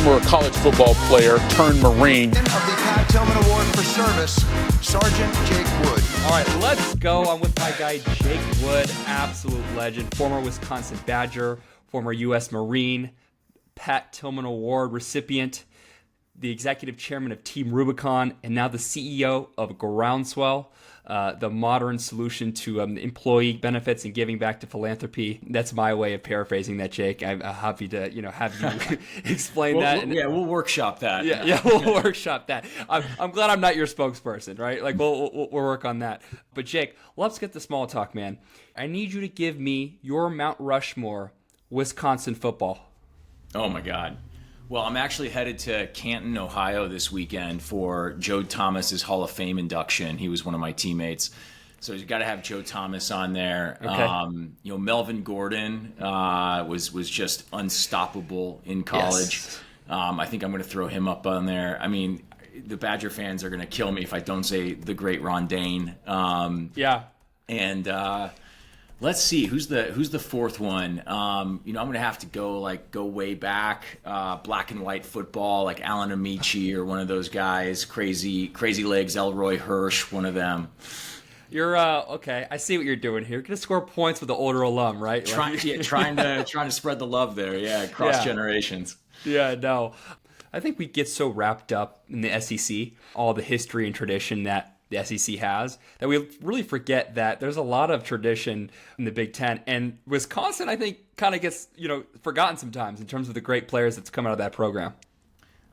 former college football player turned Marine. Of the Pat Tillman Award for Service, Sergeant Jake Wood. All right, let's go. I'm with my guy, Jake Wood, absolute legend, former Wisconsin Badger, former U.S. Marine, Pat Tillman Award recipient, the executive chairman of Team Rubicon, and now the CEO of Groundswell, the modern solution to employee benefits and giving back to philanthropy. That's my way of paraphrasing that, Jake. I'm happy to have you explain that. We'll workshop that. Yeah, we'll workshop that. I'm glad I'm not your spokesperson, right? Like we'll work on that. But Jake, let's get the small talk, man. I need you to give me your Mount Rushmore Wisconsin football. Oh my God. Well, I'm actually headed to Canton, Ohio this weekend for Joe Thomas's Hall of Fame induction. He was one of my teammates. So you've got to have Joe Thomas on there. Okay. Melvin Gordon was just unstoppable in college. Yes. I think I'm going to throw him up on there. I mean, the Badger fans are going to kill me if I don't say the great Ron Dane. Yeah. And let's see who's the fourth one. I'm gonna have to go way back, black and white football, like Alan Amici or one of those guys, crazy legs, Elroy Hirsch, one of them. You're okay. I see what you're doing here. You're gonna score points with the older alum, right? Trying to spread the love there. Yeah, across generations. Yeah, no. I think we get so wrapped up in the SEC, all the history and tradition that the SEC has, that we really forget that there's a lot of tradition in the Big Ten. And Wisconsin, I think, kind of gets forgotten sometimes in terms of the great players that's come out of that program.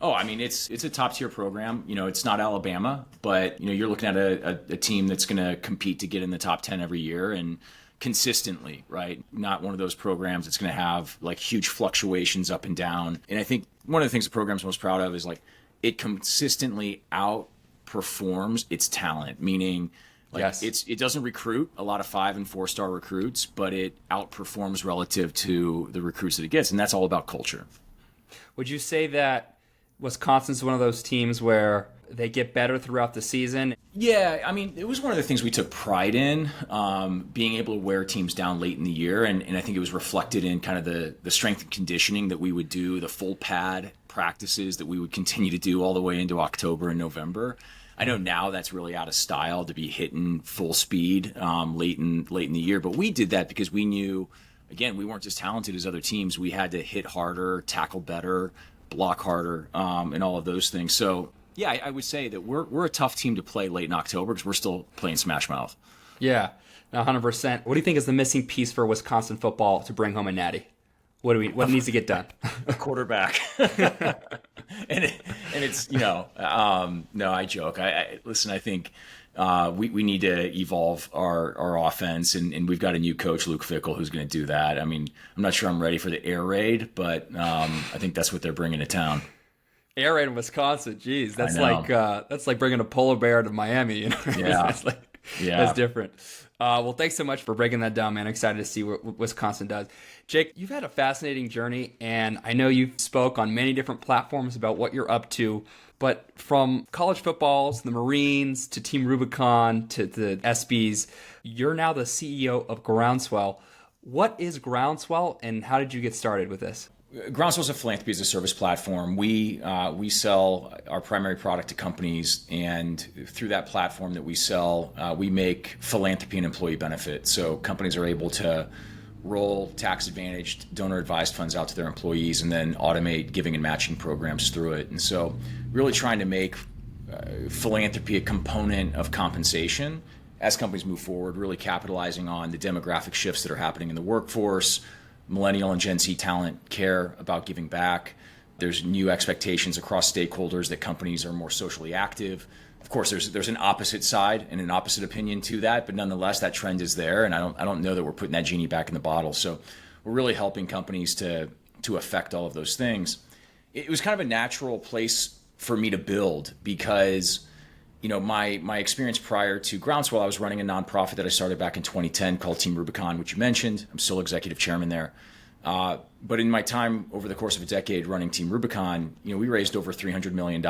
Oh, I mean, it's a top-tier program. It's not Alabama, but, you're looking at a team that's going to compete to get in the top 10 every year and consistently, right? Not one of those programs that's going to have, like, huge fluctuations up and down. And I think one of the things the program's most proud of is, like, it consistently outperforms its talent, meaning yes. It doesn't recruit a lot of 5- and 4-star recruits, but it outperforms relative to the recruits that it gets, and that's all about culture. Would you say that Wisconsin's one of those teams where they get better throughout the season? Yeah, I mean, it was one of the things we took pride in, being able to wear teams down late in the year, and I think it was reflected in kind of the strength and conditioning that we would do, the full pad practices that we would continue to do all the way into October and November. I know now that's really out of style to be hitting full speed late in the year, but we did that because we knew, again, we weren't as talented as other teams. We had to hit harder, tackle better, block harder, and all of those things. So yeah, I would say that we're a tough team to play late in October because we're still playing Smash Mouth. Yeah, 100%. What do you think is the missing piece for Wisconsin football to bring home a natty? What needs to get done? A quarterback. and it's no, I joke. Listen, I think we need to evolve our offense, and we've got a new coach, Luke Fickell, who's going to do that. I mean, I'm not sure I'm ready for the air raid, but I think that's what they're bringing to town. Air raid in Wisconsin, geez, that's like bringing a polar bear to Miami. Yeah, that's different. Well, thanks so much for breaking that down, man. Excited to see what Wisconsin does. Jake, you've had a fascinating journey, and I know you've spoke on many different platforms about what you're up to, but from college footballs, the Marines, to Team Rubicon, to the ESPYs, you're now the CEO of Groundswell. What is Groundswell, and how did you get started with this? Groundswell is a philanthropy as a service platform. We sell our primary product to companies, and through that platform that we sell, we make philanthropy and employee benefit. So companies are able to roll tax-advantaged, donor-advised funds out to their employees and then automate giving and matching programs through it. And so really trying to make philanthropy a component of compensation as companies move forward, really capitalizing on the demographic shifts that are happening in the workforce. Millennial and Gen Z talent care about giving back. There's new expectations across stakeholders that companies are more socially active. Of course, there's an opposite side and an opposite opinion to that, but nonetheless, that trend is there, and I don't know that we're putting that genie back in the bottle. So we're really helping companies to affect all of those things. It was kind of a natural place for me to build because, my experience prior to Groundswell, I was running a nonprofit that I started back in 2010 called Team Rubicon, which you mentioned. I'm still executive chairman there. But in my time over the course of a decade running Team Rubicon, we raised over $300 million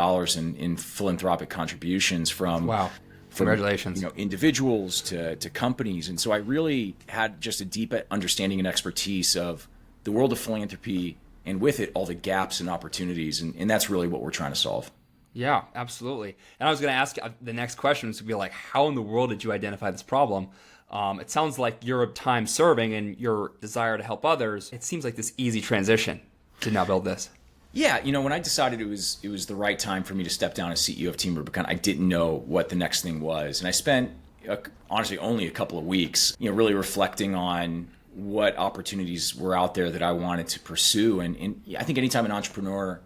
in philanthropic contributions from Congratulations. Individuals to companies. And so I really had just a deep understanding and expertise of the world of philanthropy and with it, all the gaps and opportunities. And that's really what we're trying to solve. Yeah, absolutely. And I was going to ask the next question was to be like, how in the world did you identify this problem? It sounds like your time serving and your desire to help others. It seems like this easy transition to now build this. Yeah, when I decided it was the right time for me to step down as CEO of Team Rubicon, I didn't know what the next thing was. And I spent, honestly, only a couple of weeks, really reflecting on what opportunities were out there that I wanted to pursue. And I think anytime an entrepreneur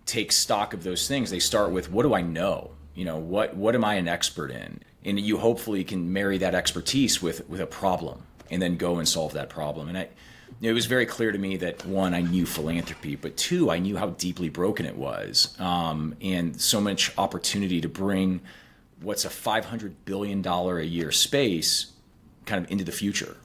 takes stock of those things, they start with, what do I know? What am I an expert in? And you hopefully can marry that expertise with a problem and then go and solve that problem. And it was very clear to me that, one, I knew philanthropy, but two, I knew how deeply broken it was, and so much opportunity to bring what's a $500 billion a year space kind of into the future.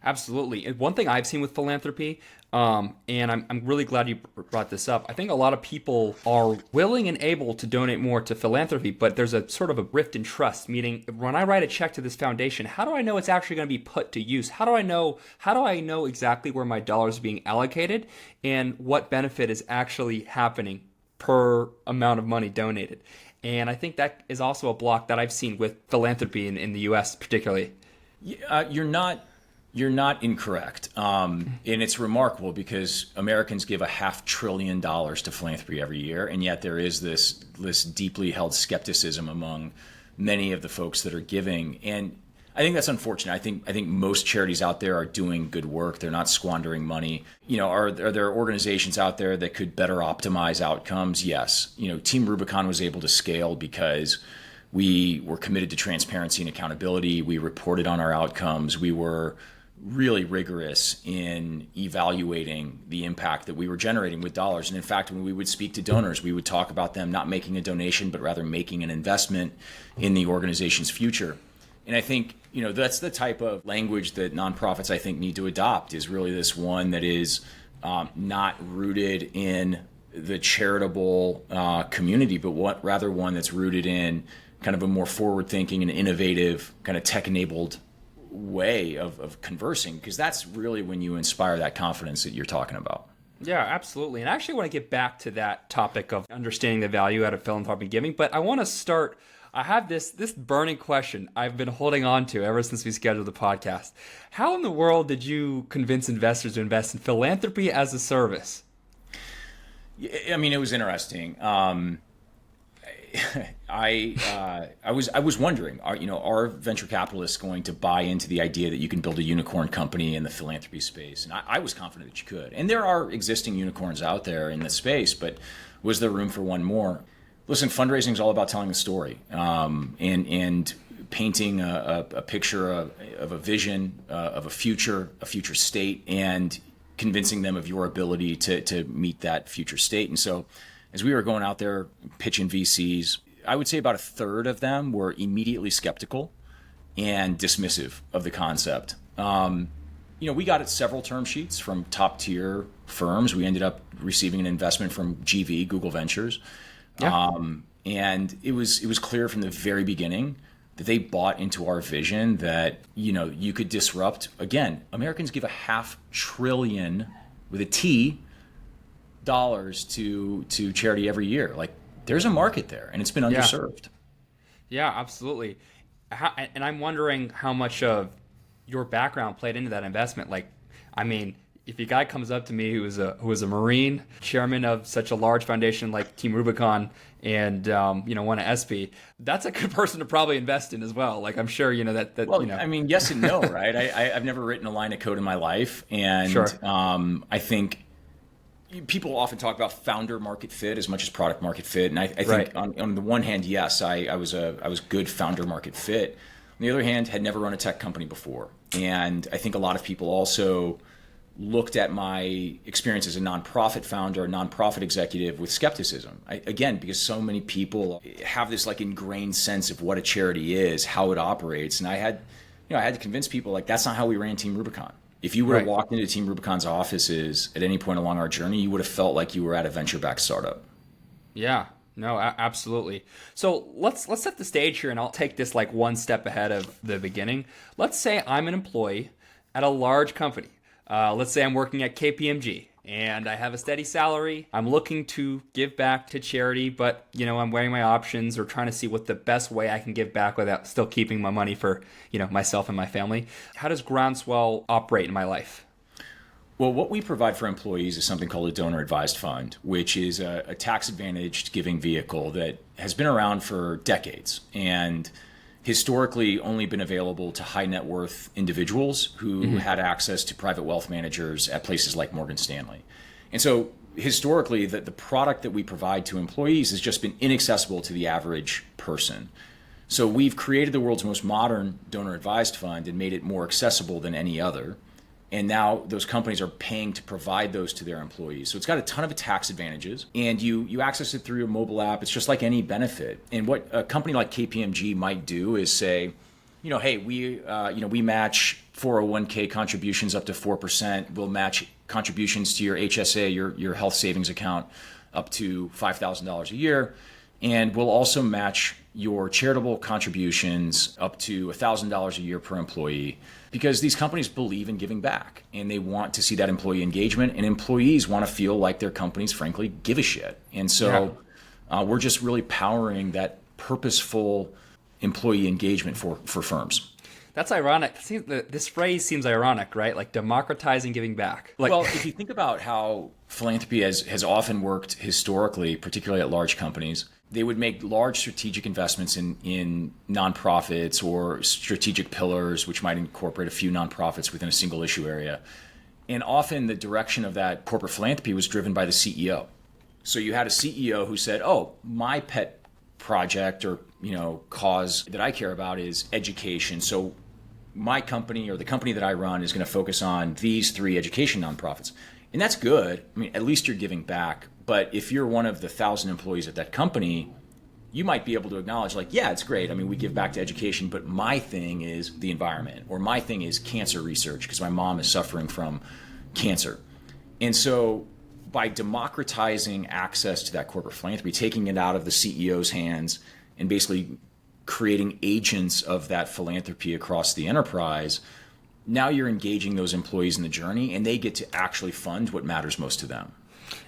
Absolutely. And one thing I've seen with philanthropy, and I'm really glad you brought this up, I think a lot of people are willing and able to donate more to philanthropy, but there's a sort of a rift in trust, meaning when I write a check to this foundation, how do I know it's actually going to be put to use? How do I know exactly where my dollars are being allocated and what benefit is actually happening per amount of money donated? And I think that is also a block that I've seen with philanthropy in the U.S. particularly. You're not incorrect. And it's remarkable because Americans give $500 billion to philanthropy every year, and yet there is this deeply held skepticism among many of the folks that are giving. And I think that's unfortunate. I think most charities out there are doing good work. They're not squandering money. Are there organizations out there that could better optimize outcomes? Yes. Team Rubicon was able to scale because we were committed to transparency and accountability. We reported on our outcomes. We were really rigorous in evaluating the impact that we were generating with dollars. And in fact, when we would speak to donors, we would talk about them not making a donation, but rather making an investment in the organization's future. And I think, that's the type of language that nonprofits, I think, need to adopt, is really this one that is not rooted in the charitable community, but rather one that's rooted in kind of a more forward-thinking and innovative, kind of tech-enabled way of conversing, because that's really when you inspire that confidence that you're talking about. Yeah, absolutely. And I actually want to get back to that topic of understanding the value out of philanthropic giving, but I want to start, I have this burning question I've been holding on to ever since we scheduled the podcast. How in the world did you convince investors to invest in philanthropy as a service? I mean, it was interesting. I was wondering, are venture capitalists going to buy into the idea that you can build a unicorn company in the philanthropy space? And I was confident that you could. And there are existing unicorns out there in this space, but was there room for one more? Listen, fundraising is all about telling a story, and painting a picture of a vision, of a future state, and convincing them of your ability to meet that future state. And so, as we were going out there pitching VCs, I would say about a third of them were immediately skeptical and dismissive of the concept. We got several term sheets from top tier firms. We ended up receiving an investment from GV, Google Ventures. Yeah. And it was clear from the very beginning that they bought into our vision that, you could disrupt. Again, Americans give $500 billion with a T dollars to charity every year. Like, there's a market there, and it's been underserved. Yeah, absolutely. And I'm wondering how much of your background played into that investment. Like, I mean, if a guy comes up to me who was a Marine, chairman of such a large foundation like Team Rubicon, and won an ESPY, that's a good person to probably invest in as well. Like, I'm sure that. Well, I mean, yes and no, right? I've never written a line of code in my life, and sure. I think people often talk about founder market fit as much as product market fit, and I think right. on the one hand, yes, I was good founder market fit. On the other hand, had never run a tech company before, and I think a lot of people also looked at my experience as a nonprofit founder, a nonprofit executive, with skepticism. Again, because so many people have this ingrained sense of what a charity is, how it operates, and I had to convince people that's not how we ran Team Rubicon. If you would have walked into Team Rubicon's offices at any point along our journey, you would have felt like you were at a venture-backed startup. Yeah, no, absolutely. So let's set the stage here, and I'll take this one step ahead of the beginning. Let's say I'm an employee at a large company. Let's say I'm working at KPMG and I have a steady salary. I'm looking to give back to charity, but I'm weighing my options or trying to see what the best way I can give back without still keeping my money for, myself and my family. How does Groundswell operate in my life? Well, what we provide for employees is something called a donor advised fund, which is a tax advantaged giving vehicle that has been around for decades and historically only been available to high net worth individuals who had access to private wealth managers at places like Morgan Stanley. And so historically, the product that we provide to employees has just been inaccessible to the average person. So we've created the world's most modern donor advised fund and made it more accessible than any other. And now those companies are paying to provide those to their employees. So it's got a ton of tax advantages, and you access it through a mobile app. It's just like any benefit. And what a company like KPMG might do is say, hey, we match 401k contributions up to 4%. We'll match contributions to your HSA, your health savings account, up to $5,000 a year. And we'll also match your charitable contributions up to $1,000 a year per employee, because these companies believe in giving back and they want to see that employee engagement, and employees want to feel like their companies, frankly, give a shit. And so we're just really powering that purposeful employee engagement for firms. That's ironic. This phrase seems ironic, right? Like democratizing giving back. Well, if you think about how philanthropy has often worked historically, particularly at large companies, they would make large strategic investments in nonprofits or strategic pillars, which might incorporate a few nonprofits within a single issue area. And often the direction of that corporate philanthropy was driven by the CEO. So you had a CEO who said, my pet project or cause that I care about is education. So my company or the company that I run is going to focus on these 3 education nonprofits. And that's good. I mean, at least you're giving back. But if you're one of the 1,000 employees at that company, you might be able to acknowledge, it's great. I mean, we give back to education, but my thing is the environment, or my thing is cancer research because my mom is suffering from cancer. And so by democratizing access to that corporate philanthropy, taking it out of the CEO's hands and basically creating agents of that philanthropy across the enterprise, now you're engaging those employees in the journey and they get to actually fund what matters most to them.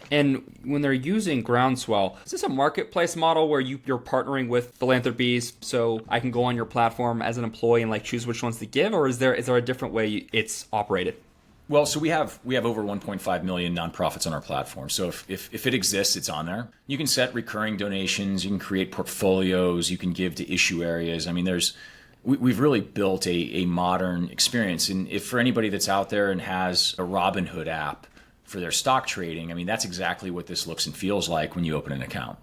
And when they're using Groundswell, is this a marketplace model where you're partnering with philanthropies so I can go on your platform as an employee and choose which ones to give, or is there a different way it's operated? Well, so we have over 1.5 million nonprofits on our platform. So if it exists, it's on there. You can set recurring donations, you can create portfolios, you can give to issue areas. I mean, we've really built a modern experience. And if for anybody that's out there and has a Robinhood app for their stock trading, I mean, that's exactly what this looks and feels like when you open an account.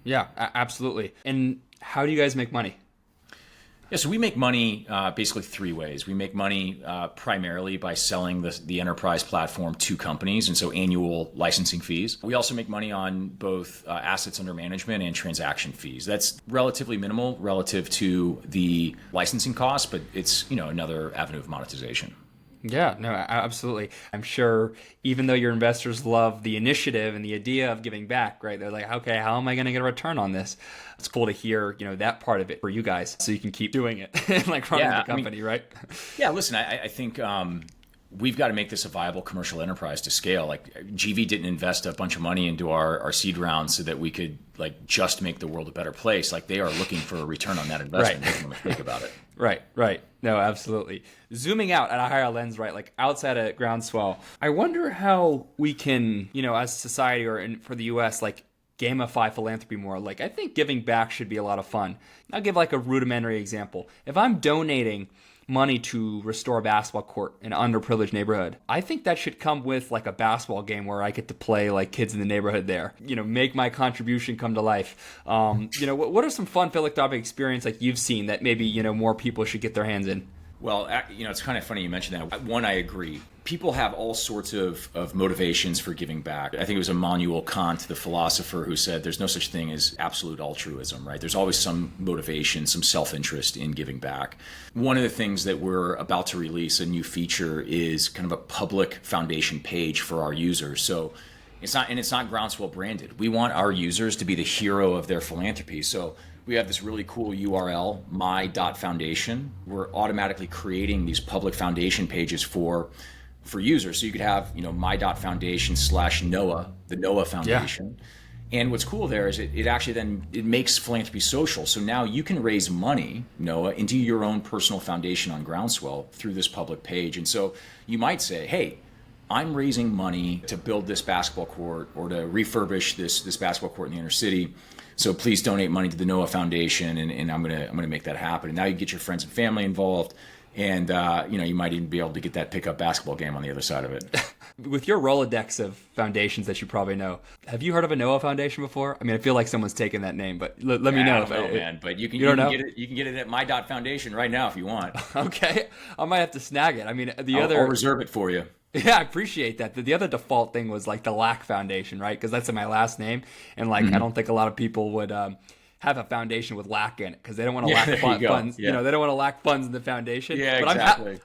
Yeah, absolutely. And how do you guys make money? Yeah, so we make money basically 3 ways. We make money primarily by selling the enterprise platform to companies, and so annual licensing fees. We also make money on both assets under management and transaction fees. That's relatively minimal relative to the licensing cost, but it's another avenue of monetization. Yeah, no, absolutely. I'm sure even though your investors love the initiative and the idea of giving back, right? They're like, okay, how am I going to get a return on this? It's cool to hear, that part of it for you guys so you can keep doing it and running the company, right? Yeah, listen, I think we've got to make this a viable commercial enterprise to scale. GV didn't invest a bunch of money into our seed round so that we could just make the world a better place. They are looking for a return on that investment. Right. Make no mistake about it. Right. No, absolutely. Zooming out at a higher lens, right? Outside of Groundswell, I wonder how we can, as a society or for the US, gamify philanthropy more. I think giving back should be a lot of fun. I'll give a rudimentary example. If I'm donating money to restore a basketball court in an underprivileged neighborhood, I think that should come with a basketball game where I get to play kids in the neighborhood there, make my contribution come to life. What are some fun philanthropic experience you've seen that maybe more people should get their hands in? Well, it's kind of funny you mentioned that. One, I agree. People have all sorts of motivations for giving back. I think it was Immanuel Kant, the philosopher, who said there's no such thing as absolute altruism, right? There's always some motivation, some self-interest in giving back. One of the things that we're about to release, a new feature, is kind of a public foundation page for our users. So it's not Groundswell branded. We want our users to be the hero of their philanthropy. So we have this really cool URL, My.foundation. We're automatically creating these public foundation pages for for users. So you could have, My.foundation / Noah, the Noah Foundation. Yeah. And what's cool there is it actually then it makes philanthropy social. So now you can raise money, Noah, into your own personal foundation on Groundswell through this public page. And so you might say, hey, I'm raising money to build this basketball court or to refurbish this basketball court in the inner city. So please donate money to the Noah Foundation, and I'm gonna make that happen. And now you get your friends and family involved, and you might even be able to get that pickup basketball game on the other side of it. With your Rolodex of foundations that you probably know, have you heard of a Noah Foundation before? I mean, I feel like someone's taken that name, but let me know. I don't know, man. But you can get it at My.foundation right now if you want. Okay, I might have to snag it. I mean, I'll reserve it for you. Yeah, I appreciate that. The other default thing was like the Lack Foundation, right? Because that's my last name, and I don't think a lot of people would have a foundation with lack in it because they don't want to lack funds. Yeah. They don't want to lack funds in the foundation. Yeah, but exactly.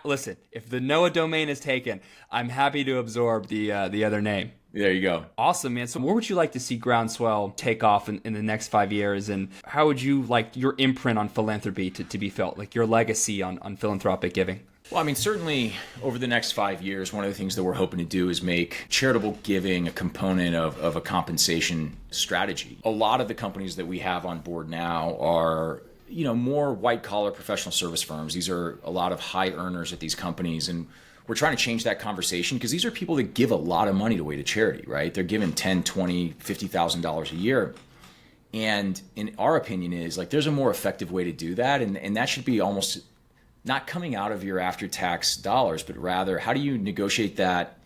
Listen, if the Noah domain is taken, I'm happy to absorb the other name. There you go. Awesome, man. So where would you like to see Groundswell take off in the next 5 years? And how would you like your imprint on philanthropy to be felt, like your legacy on philanthropic giving? Well, I mean, certainly over the next 5 years, one of the things that we're hoping to do is make charitable giving a component of a compensation strategy. A lot of the companies that we have on board now are, more white-collar professional service firms. These are a lot of high earners at these companies, and we're trying to change that conversation because these are people that give a lot of money away to charity, right? They're giving $10,000, $20,000, $50,000 a year. And in our opinion is there's a more effective way to do that, and that should be almost not coming out of your after-tax dollars, but rather how do you negotiate that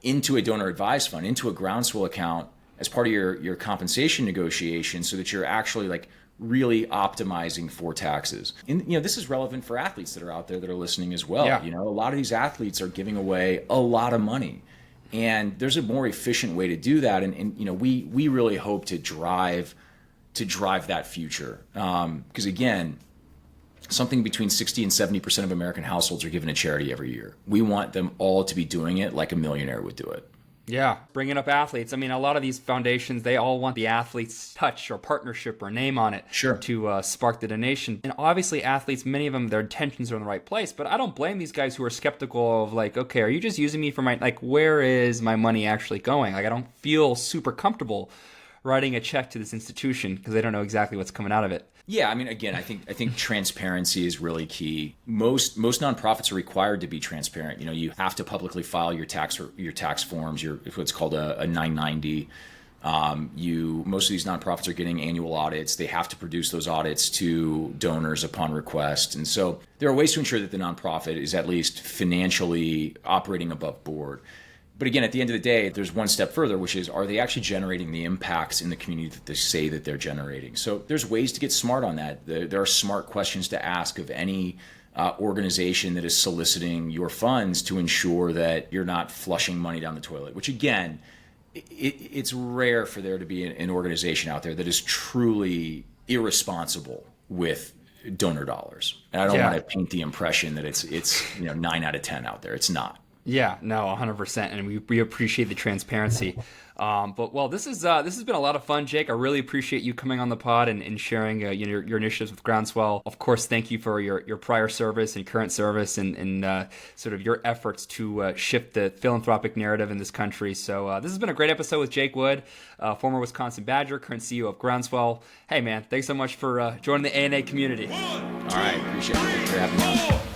into a donor advised fund, into a Groundswell account as part of your compensation negotiation so that you're actually really optimizing for taxes. And this is relevant for athletes that are out there that are listening as well. Yeah. A lot of these athletes are giving away a lot of money. And there's a more efficient way to do that. And we really hope to drive that future. Because again, something between 60 and 70% of American households are given to charity every year. We want them all to be doing it like a millionaire would do it. Yeah, bringing up athletes. I mean, a lot of these foundations, they all want the athlete's touch or partnership or name on it to spark the donation. And obviously athletes, many of them, their intentions are in the right place. But I don't blame these guys who are skeptical of okay, are you just using me for my, where is my money actually going? I don't feel super comfortable writing a check to this institution because they don't know exactly what's coming out of it. Yeah, I mean, again, I think transparency is really key. Most nonprofits are required to be transparent. You have to publicly file your tax forms, what's called a 990. Most of these nonprofits are getting annual audits. They have to produce those audits to donors upon request. And so there are ways to ensure that the nonprofit is at least financially operating above board. But again, at the end of the day, there's one step further, which is, are they actually generating the impacts in the community that they say that they're generating? So there's ways to get smart on that. There are smart questions to ask of any organization that is soliciting your funds to ensure that you're not flushing money down the toilet, which again, it's rare for there to be an organization out there that is truly irresponsible with donor dollars. And I don't want to paint the impression that it's 9 out of 10 out there. It's not. Yeah, no, 100%, and we appreciate the transparency. But this has been a lot of fun, Jake. I really appreciate you coming on the pod and sharing your initiatives with Groundswell. Of course, thank you for your prior service and current service and sort of your efforts to shift the philanthropic narrative in this country. So this has been a great episode with Jake Wood, former Wisconsin Badger, current CEO of Groundswell. Hey, man, thanks so much for joining the ANA community. All right, appreciate it. Thanks for having me on.